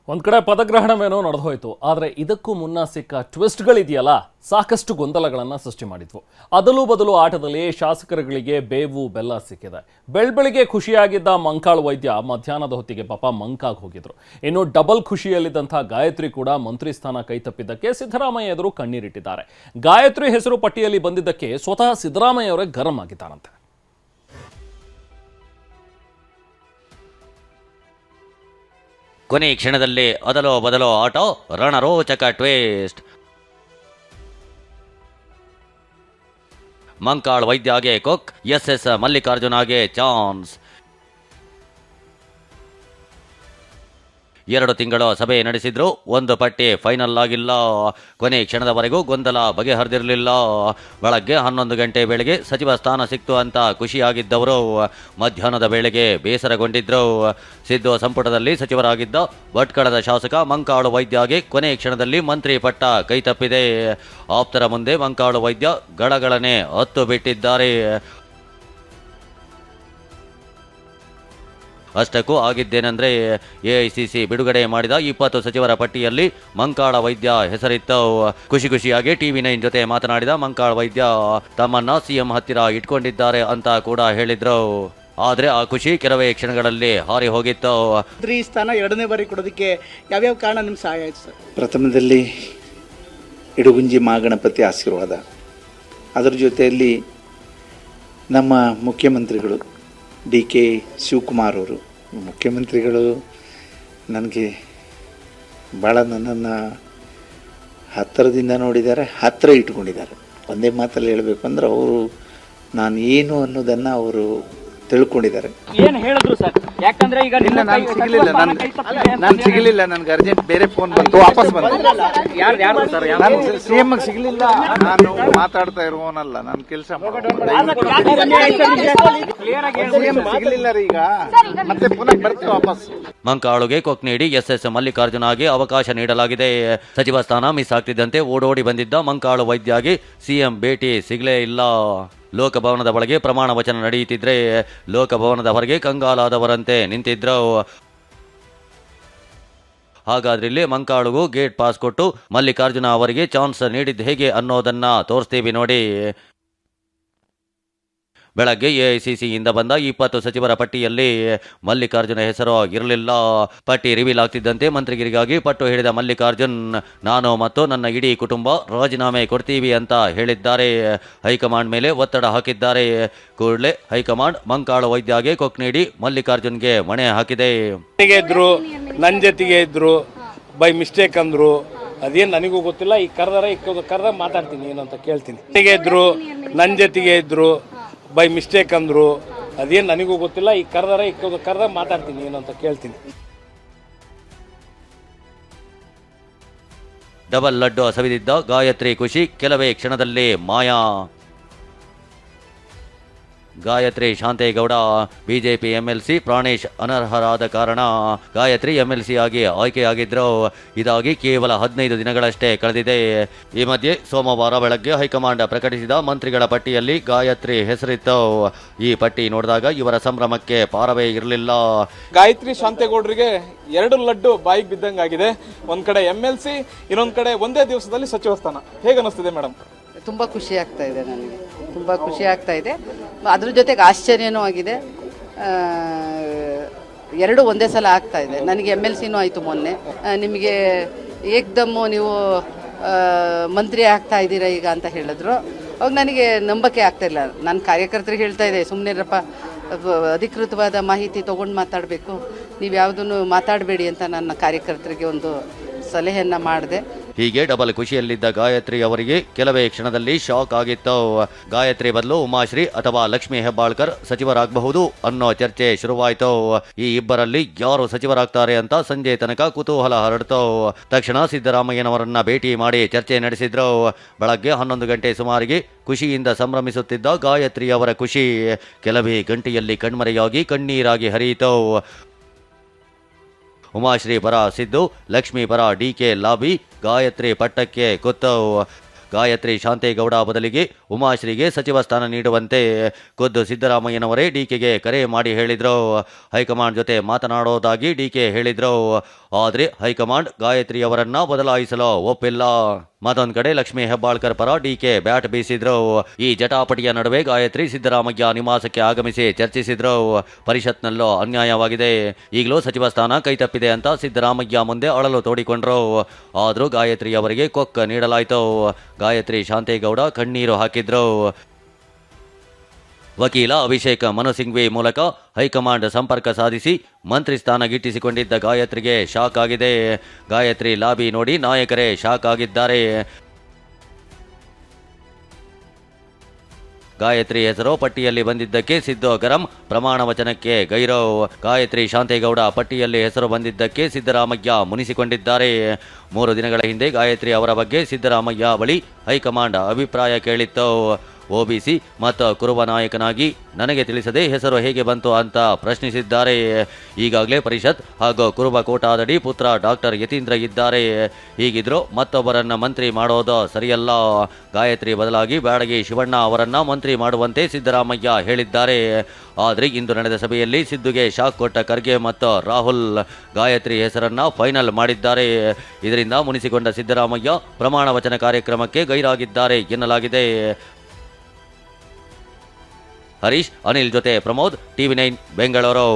ಒಂದ್ ಕಡೆ ಪದಗ್ರಹಣವೇನೋ ನಡೆದೋಯ್ತು. ಆದರೆ ಇದಕ್ಕೂ ಮುನ್ನ ಸಿಕ್ಕ ಟ್ವಿಸ್ಟ್ಗಳಿದೆಯಲ್ಲ, ಸಾಕಷ್ಟು ಗೊಂದಲಗಳನ್ನು ಸೃಷ್ಟಿ ಮಾಡಿದ್ವು. ಅದಲು ಬದಲು ಆಟದಲ್ಲಿ ಶಾಸಕರುಗಳಿಗೆ ಬೇವು ಬೆಲ್ಲ ಸಿಕ್ಕಿದೆ. ಬೆಳ್ಬೆಳಿಗ್ಗೆ ಖುಷಿಯಾಗಿದ್ದ ಮಂಕಾಳ್ ವೈದ್ಯ ಮಧ್ಯಾಹ್ನದ ಹೊತ್ತಿಗೆ ಪಾಪ ಮಂಕಾಗಿ ಹೋಗಿದ್ರು. ಇನ್ನು ಡಬಲ್ ಖುಷಿಯಲ್ಲಿದ್ದಂಥ ಗಾಯತ್ರಿ ಕೂಡ ಮಂತ್ರಿ ಸ್ಥಾನ ಕೈತಪ್ಪಿದ್ದಕ್ಕೆ ಸಿದ್ದರಾಮಯ್ಯ ಎದುರು ಕಣ್ಣೀರಿಟ್ಟಿದ್ದಾರೆ. ಗಾಯತ್ರಿ ಹೆಸರು ಪಟ್ಟಿಯಲ್ಲಿ ಬಂದಿದ್ದಕ್ಕೆ ಸ್ವತಃ ಸಿದ್ದರಾಮಯ್ಯ ಅವರೇ ಗರಂ ಆಗಿದ್ದಾರಂತೆ. ಕೊನೆ ಕ್ಷಣದಲ್ಲಿ ಅದಲೋ ಬದಲೋ ಆಟ, ರಣರೋಚಕ ಟ್ವೇಸ್ಟ್. ಮಂಕಾಳ್ ವೈದ್ಯಗೆ ಕೊಕ್, ಎಸ್ ಮಲ್ಲಿಕಾರ್ಜುನಗೆ ಚಾನ್ಸ್. 2 ತಿಂಗಳು ಸಭೆ ನಡೆಸಿದ್ರು, ಒಂದು ಪಟ್ಟಿ ಫೈನಲ್ ಆಗಿಲ್ಲ. ಕೊನೆ ಕ್ಷಣದವರೆಗೂ ಗೊಂದಲ ಬಗೆಹರಿದಿರಲಿಲ್ಲ. ಬೆಳಗ್ಗೆ 11 ಗಂಟೆ ವೇಳೆಗೆ ಸಚಿವ ಸ್ಥಾನ ಸಿಕ್ತು ಅಂತ ಖುಷಿಯಾಗಿದ್ದವರು ಮಧ್ಯಾಹ್ನದ ವೇಳೆಗೆ ಬೇಸರಗೊಂಡಿದ್ರು. ಸಿದ್ದು ಸಂಪುಟದಲ್ಲಿ ಸಚಿವರಾಗಿದ್ದ ಭಟ್ಕಳದ ಶಾಸಕ ಮಂಕಾಳು ವೈದ್ಯಗೆ ಕೊನೆ ಕ್ಷಣದಲ್ಲಿ ಮಂತ್ರಿ ಪಟ್ಟ ಕೈತಪ್ಪಿದೆ. ಆಪ್ತರ ಮುಂದೆ ಮಂಕಾಳು ವೈದ್ಯ ಗಳಗಳನೆ ಹತ್ತು ಬಿಟ್ಟಿದ್ದಾರೆ. ಅಷ್ಟಕ್ಕೂ ಆಗಿದ್ದೇನೆಂದರೆ, ಎಐಸಿಸಿ ಬಿಡುಗಡೆ ಮಾಡಿದ 20 ಸಚಿವರ ಪಟ್ಟಿಯಲ್ಲಿ ಮಂಕಾಳ ವೈದ್ಯ ಹೆಸರಿತ್ತು. ಖುಷಿಯಾಗಿ TV9 ಜೊತೆ ಮಾತನಾಡಿದ ಮಂಕಾಳ ವೈದ್ಯ ತಮ್ಮನ್ನ ಸಿಎಂ ಹತ್ತಿರ ಇಟ್ಕೊಂಡಿದ್ದಾರೆ ಅಂತ ಕೂಡ ಹೇಳಿದ್ರು. ಆದರೆ ಆ ಖುಷಿ ಕೆಲವೇ ಕ್ಷಣಗಳಲ್ಲಿ ಹಾರಿ ಹೋಗಿತ್ತು. ಮಂತ್ರಿ ಸ್ಥಾನ 2ನೇ ಬಾರಿ ಕೊಡೋದಕ್ಕೆ ಯಾವ್ಯಾವ ಕಾರಣ ನಿಮ್ಗೆ ಸಹಾಯ ಆಯ್ತು ಸರ್? ಪ್ರಥಮದಲ್ಲಿ ಇಡುಗುಂಜಿ ಮಹಾಗಣಪತಿ ಆಶೀರ್ವಾದ, ಅದರ ಜೊತೆಯಲ್ಲಿ ನಮ್ಮ ಮುಖ್ಯಮಂತ್ರಿಗಳು DK ಶಿವಕುಮಾರ್ ಅವರು, ಮುಖ್ಯಮಂತ್ರಿಗಳು ನನಗೆ ಭಾಳ ನನ್ನನ್ನು ಹತ್ತಿರದಿಂದ ನೋಡಿದ್ದಾರೆ, ಹತ್ತಿರ ಇಟ್ಕೊಂಡಿದ್ದಾರೆ. ಒಂದೇ ಮಾತಲ್ಲಿ ಹೇಳಬೇಕು ಅಂದ್ರೆ ಅವರು ನಾನು ಏನು ಅನ್ನೋದನ್ನು ಅವರು ತಿಳ್ಕೊಂಡಿದ್ದಾರೆ. ಏನು ಹೇಳಿದ್ರು ಸರ್? ಯಾಕಂದ್ರೆ ಈಗ ನಾನು ಸಿಗಲಿಲ್ಲ, ನನಗೆ ಅರ್ಜೆಂಟ್ ಬೇರೆ ಫೋನ್ ಬಂತು, ವಾಪಸ್ ಬಂತು. ನಾನು CM ಸಿಗಲಿಲ್ಲ, ನಾನು ಮಾತಾಡ್ತಾ ಇರುವವನಲ್ಲ, ನಾನು ಕೆಲಸ ಸಿಗಲಿಲ್ಲ ರೀ. ಈಗ ಮತ್ತೆ ಪುನಃ ಬರ್ತೀವಿ ವಾಪಸ್. ಮಂಕಾಳುಗೆ ಕೊಕ್ ನೀಡಿ ಎಸ್ ಮಲ್ಲಿಕಾರ್ಜುನಗೆ ಅವಕಾಶ ನೀಡಲಾಗಿದೆ. ಸಚಿವ ಸ್ಥಾನ ಮಿಸ್ ಆಗ್ತಿದ್ದಂತೆ ಓಡೋಡಿ ಬಂದಿದ್ದ ಮಂಕಾಳು ವೈದ್ಯಗೆ ಸಿಎಂ ಭೇಟಿ ಸಿಗಲೇ ಇಲ್ಲ. ಲೋಕಭವನದ ಒಳಗೆ ಪ್ರಮಾಣ ವಚನ ನಡೆಯುತ್ತಿದ್ರೆ ಲೋಕಭವನದ ಹೊರಗೆ ಕಂಗಾಲಾದವರಂತೆ ನಿಂತಿದ್ರು. ಹಾಗಾದ್ರೆ ಇಲ್ಲಿ ಮಂಕಾಳುಗೂ ಗೇಟ್ ಪಾಸ್ ಕೊಟ್ಟು ಮಲ್ಲಿಕಾರ್ಜುನ ಅವರಿಗೆ ಚಾನ್ಸ್ ನೀಡಿದ್ದು ಹೇಗೆ ಅನ್ನೋದನ್ನ ತೋರಿಸ್ತೀವಿ ನೋಡಿ. ಬೆಳಗ್ಗೆ ಎಐಸಿಸಿಯಿಂದ ಬಂದ 20 ಸಚಿವರ ಪಟ್ಟಿಯಲ್ಲಿ ಮಲ್ಲಿಕಾರ್ಜುನ ಹೆಸರು ಇರಲಿಲ್ಲ. ಪಟ್ಟಿ ರಿವೀಲ್ ಆಗ್ತಿದ್ದಂತೆ ಮಂತ್ರಿಗಿರಿಗಾಗಿ ಪಟ್ಟು ಹಿಡಿದ ಮಲ್ಲಿಕಾರ್ಜುನ್ ನಾನು ಮತ್ತು ನನ್ನ ಇಡೀ ಕುಟುಂಬ ರಾಜೀನಾಮೆ ಕೊಡ್ತೀವಿ ಅಂತ ಹೇಳಿದ್ದಾರೆ. ಹೈಕಮಾಂಡ್ ಮೇಲೆ ಒತ್ತಡ ಹಾಕಿದ್ದಾರೆ. ಕೂಡಲೇ ಹೈಕಮಾಂಡ್ ಮಂಕಾಳು ವೈದ್ಯಗೆ ಕೊಕ್ ನೀಡಿ ಮಲ್ಲಿಕಾರ್ಜುನ್ಗೆ ಮಣೆ ಹಾಕಿದೆ. ಇದ್ರು ನನ್ನ ಜೊತೆಗೆ ಇದ್ರು, ಬೈ ಮಿಸ್ಟೇಕ್ ಅಂದ್ರು, ಅದೇನು ನನಗೂ ಗೊತ್ತಿಲ್ಲ. ಈ ಕರೆದ ಮಾತಾಡ್ತೀನಿ ಏನು ಅಂತ ಕೇಳ್ತೀನಿ. ಇದ್ರು ನನ್ನ ಜೊತೆಗೆ ಇದ್ರು, ಬೈ ಮಿಸ್ಟೇಕ್ ಅಂದ್ರು, ಅದೇನು ನನಗೂ ಗೊತ್ತಿಲ್ಲ. ಈ ಕರೆದ ಮಾತಾಡ್ತೀನಿ ಏನು ಅಂತ ಕೇಳ್ತೀನಿ. ಡಬಲ್ ಲಡ್ಡು ಸವಿದಿದ್ದ ಗಾಯತ್ರಿ ಖುಷಿ ಕೆಲವೇ ಕ್ಷಣದಲ್ಲಿ ಮಾಯಾ. ಗಾಯತ್ರಿ ಶಾಂತೇಗೌಡ ಬಿಜೆಪಿ MLC ಪ್ರಾಣೇಶ್ ಅನರ್ಹರಾದ ಕಾರಣ ಗಾಯತ್ರಿ MLC ಆಗಿ ಆಯ್ಕೆಯಾಗಿದ್ರು. ಇದಾಗಿ ಕೇವಲ 15 ದಿನಗಳಷ್ಟೇ ಕಳೆದಿದೆ. ಈ ಮಧ್ಯೆ ಸೋಮವಾರ ಬೆಳಗ್ಗೆ ಹೈಕಮಾಂಡ್ ಪ್ರಕಟಿಸಿದ ಮಂತ್ರಿಗಳ ಪಟ್ಟಿಯಲ್ಲಿ ಗಾಯತ್ರಿ ಹೆಸರಿತ್ತು. ಈ ಪಟ್ಟಿ ನೋಡಿದಾಗ ಇವರ ಸಂಭ್ರಮಕ್ಕೆ ಪಾರವೇ ಇರಲಿಲ್ಲ. ಗಾಯತ್ರಿ ಶಾಂತೇಗೌಡರಿಗೆ 2 ಲಡ್ಡು ಬಾಯಿಗೆ ಬಿದ್ದಂಗಾಗಿದೆ. ಒಂದ್ ಕಡೆ MLC, ಇನ್ನೊಂದ್ ಕಡೆ ಒಂದೇ ದಿವಸದಲ್ಲಿ ಸಚಿವ ಸ್ಥಾನ. ಹೇಗೆ ಅನಿಸ್ತಿದೆ ಮೇಡಮ್? ತುಂಬ ಖುಷಿ ಆಗ್ತಾ ಇದೆ, ನನಗೆ ತುಂಬ ಖುಷಿ ಆಗ್ತಾ ಇದೆ. ಅದ್ರ ಜೊತೆಗೆ ಆಶ್ಚರ್ಯನೂ ಆಗಿದೆ. 2 ಒಂದೇ ಸಲ ಆಗ್ತಾ ಇದೆ. ನನಗೆ MLCನೂ ಆಯಿತು ಮೊನ್ನೆ. ನಿಮಗೆ ಏಕ್ದಮ್ಮು ನೀವು ಮಂತ್ರಿ ಆಗ್ತಾ ಇದ್ದೀರಾ ಈಗ ಅಂತ ಹೇಳಿದ್ರು. ಅವಾಗ ನನಗೆ ನಂಬಕ್ಕೆ ಆಗ್ತಾ ಇಲ್ಲ. ನಾನು ಕಾರ್ಯಕರ್ತರಿಗೆ ಹೇಳ್ತಾ ಇದ್ದೆ, ಸುಮ್ಮನಿರಪ್ಪ, ಅಧಿಕೃತವಾದ ಮಾಹಿತಿ ತೊಗೊಂಡು ಮಾತಾಡಬೇಕು, ನೀವು ಯಾವುದನ್ನು ಮಾತಾಡಬೇಡಿ ಅಂತ ನನ್ನ ಕಾರ್ಯಕರ್ತರಿಗೆ ಒಂದು ಸಲಹೆಯನ್ನು ಮಾಡಿದೆ. ಹೀಗೆ ಡಬಲ್ ಖುಷಿಯಲ್ಲಿದ್ದ ಗಾಯತ್ರಿ ಅವರಿಗೆ ಕೆಲವೇ ಕ್ಷಣದಲ್ಲಿ ಶಾಕ್ ಆಗಿತ್ತು. ಗಾಯತ್ರಿ ಬದಲು ಉಮಾಶ್ರೀ ಅಥವಾ ಲಕ್ಷ್ಮೀ ಹೆಬ್ಬಾಳ್ಕರ್ ಸಚಿವರಾಗಬಹುದು ಅನ್ನೋ ಚರ್ಚೆ ಶುರುವಾಯಿತು. ಈ ಇಬ್ಬರಲ್ಲಿ ಯಾರು ಸಚಿವರಾಗ್ತಾರೆ ಅಂತ ಸಂಜೆ ತನಕ ಕುತೂಹಲ ಹರಡಿತು. ತಕ್ಷಣ ಸಿದ್ದರಾಮಯ್ಯನವರನ್ನ ಭೇಟಿ ಮಾಡಿ ಚರ್ಚೆ ನಡೆಸಿದ್ರು. ಬೆಳಗ್ಗೆ 11 ಗಂಟೆ ಸುಮಾರಿಗೆ ಖುಷಿಯಿಂದ ಸಂಭ್ರಮಿಸುತ್ತಿದ್ದ ಗಾಯತ್ರಿ ಅವರ ಖುಷಿ ಕೆಲವೇ ಗಂಟೆಯಲ್ಲಿ ಕಣ್ಮರೆಯಾಗಿ ಕಣ್ಣೀರಾಗಿ ಹರಿಯಿತು. ಉಮಾಶ್ರೀ ಪರ ಸಿದ್ದು, ಲಕ್ಷ್ಮೀ ಪರ DK ಲಾಬಿ ಗಾಯತ್ರಿ ಪಟ್ಟಕ್ಕೆ ಕೂತು. ಗಾಯತ್ರಿ ಶಾಂತೇಗೌಡ ಬದಲಿಗೆ ಉಮಾಶ್ರೀಗೆ ಸಚಿವ ಸ್ಥಾನ ನೀಡುವಂತೆ ಖುದ್ದು ಸಿದ್ದರಾಮಯ್ಯನವರೇ ಡಿಕೆಗೆ ಕರೆ ಮಾಡಿ ಹೇಳಿದ್ರು. ಹೈಕಮಾಂಡ್ ಜೊತೆ ಮಾತನಾಡೋದಾಗಿ ಡಿಕೆ ಹೇಳಿದ್ರು. ಆದರೆ ಹೈಕಮಾಂಡ್ ಗಾಯತ್ರಿ ಅವರನ್ನ ಬದಲಾಯಿಸಲು ಒಪ್ಪಿಲ್ಲ. ಮತ್ತೊಂದು ಕಡೆ ಲಕ್ಷ್ಮೀ ಹೆಬ್ಬಾಳ್ಕರ್ ಪರ ಡಿಕೆ ಬ್ಯಾಟ್ ಬೀಸಿದ್ರು. ಈ ಜಟಾಪಟಿಯ ನಡುವೆ ಗಾಯತ್ರಿ ಸಿದ್ದರಾಮಯ್ಯ ನಿವಾಸಕ್ಕೆ ಆಗಮಿಸಿ ಚರ್ಚಿಸಿದ್ರು. ಪರಿಷತ್ನಲ್ಲೂ ಅನ್ಯಾಯವಾಗಿದೆ, ಈಗಲೂ ಸಚಿವ ಸ್ಥಾನ ಕೈತಪ್ಪಿದೆ ಅಂತ ಸಿದ್ದರಾಮಯ್ಯ ಮುಂದೆ ಅಳಲು ತೋಡಿಕೊಂಡ್ರು. ಆದರೂ ಗಾಯತ್ರಿ ಅವರಿಗೆ ಕೊಕ್ಕ ನೀಡಲಾಯಿತು. ಗಾಯತ್ರಿ ಶಾಂತೇಗೌಡ ಕಣ್ಣೀರು ಹಾಕಿದ್ರು. ವಕೀಲ ಅಭಿಷೇಕ್ ಮನು ಸಿಂಘ್ವಿ ಮೂಲಕ ಹೈಕಮಾಂಡ್ ಸಂಪರ್ಕ ಸಾಧಿಸಿ ಮಂತ್ರಿ ಸ್ಥಾನ ಗಿಟ್ಟಿಸಿಕೊಂಡಿದ್ದ ಗಾಯತ್ರಿಗೆ ಶಾಕ್ ಆಗಿದೆ. ಗಾಯತ್ರಿ ಲಾಬಿ ನೋಡಿ ನಾಯಕರೇ ಶಾಕ್ ಆಗಿದ್ದಾರೆ. ಗಾಯತ್ರಿ ಹೆಸರು ಪಟ್ಟಿಯಲ್ಲಿ ಬಂದಿದ್ದಕ್ಕೆ ಸಿದ್ದು ಗರಂ, ಪ್ರಮಾಣ ವಚನಕ್ಕೆ ಗೈರವ್. ಗಾಯತ್ರಿ ಶಾಂತೇಗೌಡ ಪಟ್ಟಿಯಲ್ಲಿ ಹೆಸರು ಬಂದಿದ್ದಕ್ಕೆ ಸಿದ್ದರಾಮಯ್ಯ ಮುನಿಸಿಕೊಂಡಿದ್ದಾರೆ. 3 ದಿನಗಳ ಹಿಂದೆ ಗಾಯತ್ರಿ ಅವರ ಬಗ್ಗೆ ಸಿದ್ದರಾಮಯ್ಯ ಬಳಿ ಹೈಕಮಾಂಡ್ ಅಭಿಪ್ರಾಯ ಕೇಳಿತ್ತು. ಒಬಿಸಿ ಮತ್ತು ಕುರುಬ ನಾಯಕನಾಗಿ ನನಗೆ ತಿಳಿಸದೆ ಹೆಸರು ಹೇಗೆ ಬಂತು ಅಂತ ಪ್ರಶ್ನಿಸಿದ್ದಾರೆ. ಈಗಾಗಲೇ ಪರಿಷತ್ ಹಾಗೂ ಕುರುಬ ಕೋಟಾದಡಿ ಪುತ್ರ ಡಾಕ್ಟರ್ ಯತೀಂದ್ರ ಇದ್ದಾರೆ. ಹೀಗಿದ್ರೂ ಮತ್ತೊಬ್ಬರನ್ನ ಮಂತ್ರಿ ಮಾಡೋದು ಸರಿಯಲ್ಲ. ಗಾಯತ್ರಿ ಬದಲಾಗಿ ಬ್ಯಾಡಗಿ ಶಿವಣ್ಣ ಅವರನ್ನ ಮಂತ್ರಿ ಮಾಡುವಂತೆ ಸಿದ್ದರಾಮಯ್ಯ ಹೇಳಿದ್ದಾರೆ. ಆದರೆ ಇಂದು ನಡೆದ ಸಭೆಯಲ್ಲಿ ಸಿದ್ದುಗೆ ಶಾಕ್ ಕೊಟ್ಟ ಖರ್ಗೆ ಮತ್ತು ರಾಹುಲ್ ಗಾಯತ್ರಿ ಹೆಸರನ್ನ ಫೈನಲ್ ಮಾಡಿದ್ದಾರೆ. ಇದರಿಂದ ಮುನಿಸಿಕೊಂಡ ಸಿದ್ದರಾಮಯ್ಯ ಪ್ರಮಾಣ ವಚನ ಕಾರ್ಯಕ್ರಮಕ್ಕೆ ಗೈರಾಗಿದ್ದಾರೆ ಎನ್ನಲಾಗಿದೆ. ಹರೀಶ್, ಅನಿಲ್ ಜೊತೆ ಪ್ರಮೋದ್, TV9 ಬೆಂಗಳೂರು.